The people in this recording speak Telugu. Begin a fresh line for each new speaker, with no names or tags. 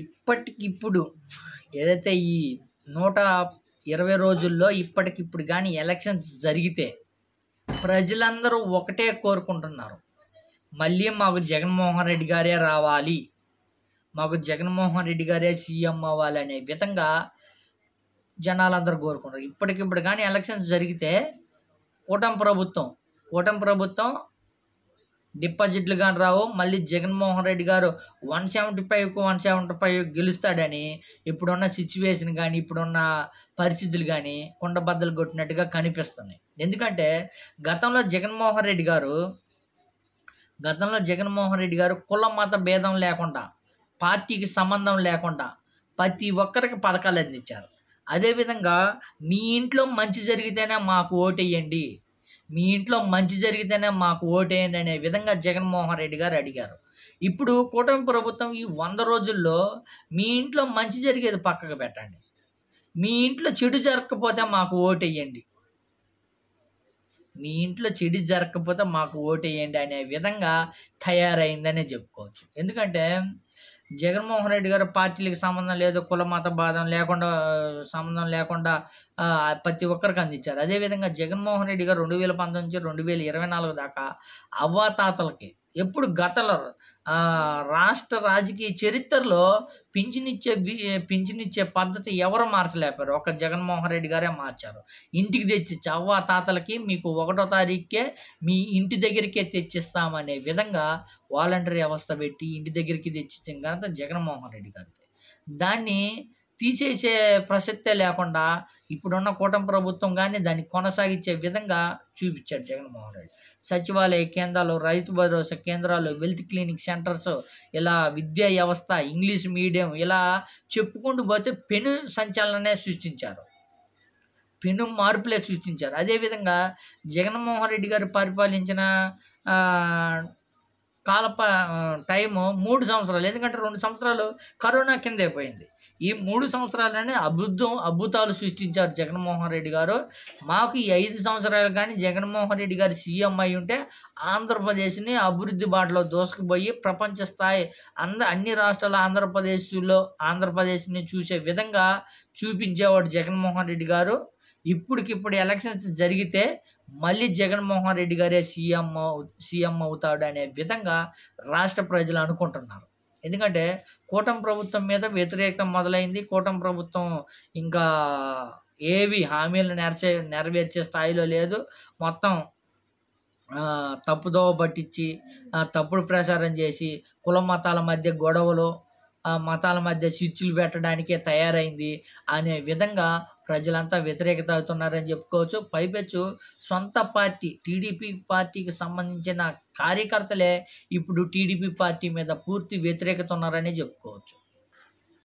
ఇప్పటికిప్పుడు ఏదైతే ఈ 120 రోజుల్లో ఇప్పటికిప్పుడు కానీ ఎలక్షన్స్ జరిగితే ప్రజలందరూ ఒకటే కోరుకుంటున్నారు, మళ్ళీ మాకు జగన్మోహన్ రెడ్డి గారే రావాలి, మాకు జగన్మోహన్ రెడ్డి గారే సీఎం అవ్వాలి అనే విధంగా జనాలందరూ కోరుకుంటారు. ఇప్పటికిప్పుడు కానీ ఎలక్షన్స్ జరిగితే కూటమి ప్రభుత్వం డిపాజిట్లు కానీ రావు, మళ్ళీ జగన్మోహన్ రెడ్డి గారు 175కు 175 గెలుస్తాడని ఇప్పుడున్న సిచ్యువేషన్ కానీ ఇప్పుడున్న పరిస్థితులు కానీ కుండబద్దలు కొట్టినట్టుగా కనిపిస్తున్నాయి. ఎందుకంటే గతంలో జగన్మోహన్ రెడ్డి గారు కుల మత భేదం లేకుండా, పార్టీకి సంబంధం లేకుండా ప్రతి ఒక్కరికి పథకాలు అందించారు. అదేవిధంగా మీ ఇంట్లో మంచి జరిగితేనే మాకు ఓటేయండి, మీ ఇంట్లో మంచి జరిగితేనే మాకు ఓటేయండి అనే విధంగా జగన్మోహన్ రెడ్డి గారు అడిగారు. ఇప్పుడు కూటమి ప్రభుత్వం ఈ 100 రోజుల్లో మీ ఇంట్లో మంచి జరిగేది పక్కకు పెట్టండి, మీ ఇంట్లో చెడు జరగకపోతే మాకు ఓటేయండి, మీ ఇంట్లో చెడు జరగకపోతే మాకు ఓటేయండి అనే విధంగా తయారైందనే చెప్పుకోవచ్చు. ఎందుకంటే జగన్మోహన్ రెడ్డి గారు పార్టీలకు సంబంధం లేదు, కుల మత సంబంధం లేకుండా ప్రతి ఒక్కరికి అందించారు. అదేవిధంగా జగన్మోహన్ రెడ్డి గారు 2019 నుంచి 2024 దాకా అవ్వాతాతలకి ఎప్పుడు గతంలో రాష్ట్ర రాజకీయ చరిత్రలో పింఛనిచ్చే పద్ధతి ఎవరు మార్చలేపారు, ఒక జగన్మోహన్ రెడ్డి గారే మార్చారు. ఇంటికి తెచ్చిచ్చి అవ్వాతాతలకి మీకు 1వ తారీఖుకే మీ ఇంటి దగ్గరికే తెచ్చిస్తామనే విధంగా వాలంటరీ వ్యవస్థ పెట్టి ఇంటి దగ్గరికి తెచ్చిచ్చిన ఘనత జగన్మోహన్ రెడ్డి గారిది. దాన్ని తీసేసే ప్రసక్తే లేకుండా ఇప్పుడున్న కూటమి ప్రభుత్వం కానీ దాన్ని కొనసాగించే విధంగా చూపించాడు జగన్మోహన్ రెడ్డి. సచివాలయ కేంద్రాలు, రైతు భరోసా కేంద్రాలు, వెల్త్ క్లినిక్ సెంటర్స్, ఇలా విద్యా వ్యవస్థ, ఇంగ్లీష్ మీడియం, ఇలా చెప్పుకుంటూ పోతే పెను సంచలనమే సృష్టించారు, పెను మార్పులే సృష్టించారు. అదేవిధంగా జగన్మోహన్ రెడ్డి గారు పరిపాలించిన టైము 3 సంవత్సరాలు, ఎందుకంటే 2 సంవత్సరాలు కరోనా కింద అయిపోయింది. ఈ 3 సంవత్సరాలనే అద్భుతాలు సృష్టించారు జగన్మోహన్ రెడ్డి గారు. మాకు ఈ 5 సంవత్సరాలు కానీ జగన్మోహన్ రెడ్డి గారు సీఎం అయి ఉంటే ఆంధ్రప్రదేశ్ని అభివృద్ధి బాటలో దూసుకుపోయి ప్రపంచ స్థాయి అన్ని రాష్ట్రాల ఆంధ్రప్రదేశ్ని చూసే విధంగా చూపించేవాడు జగన్మోహన్ రెడ్డి గారు. ఇప్పటికిప్పుడు ఎలక్షన్స్ జరిగితే మళ్ళీ జగన్మోహన్ రెడ్డి గారే సీఎం అవుతాడు అనే విధంగా రాష్ట్ర ప్రజలు అనుకుంటున్నారు. ఎందుకంటే కూటమి ప్రభుత్వం మీద వ్యతిరేకత మొదలైంది. కూటమి ప్రభుత్వం ఇంకా ఏవి హామీలు నెరవేర్చే స్థాయిలో లేదు. మొత్తం తప్పుదోవ పట్టించి తప్పుడు ప్రచారం చేసి కుల మతాల మధ్య గొడవలు, మతాల మధ్య చిచ్చులు పెట్టడానికే తయారైంది అనే విధంగా ప్రజలంతా వ్యతిరేకత అవుతున్నారని చెప్పుకోవచ్చు. పైపెచ్చు సొంత పార్టీ టీడీపీ పార్టీకి సంబంధించిన కార్యకర్తలే ఇప్పుడు టీడీపీ పార్టీ మీద పూర్తి వ్యతిరేకత ఉన్నారని చెప్పుకోవచ్చు.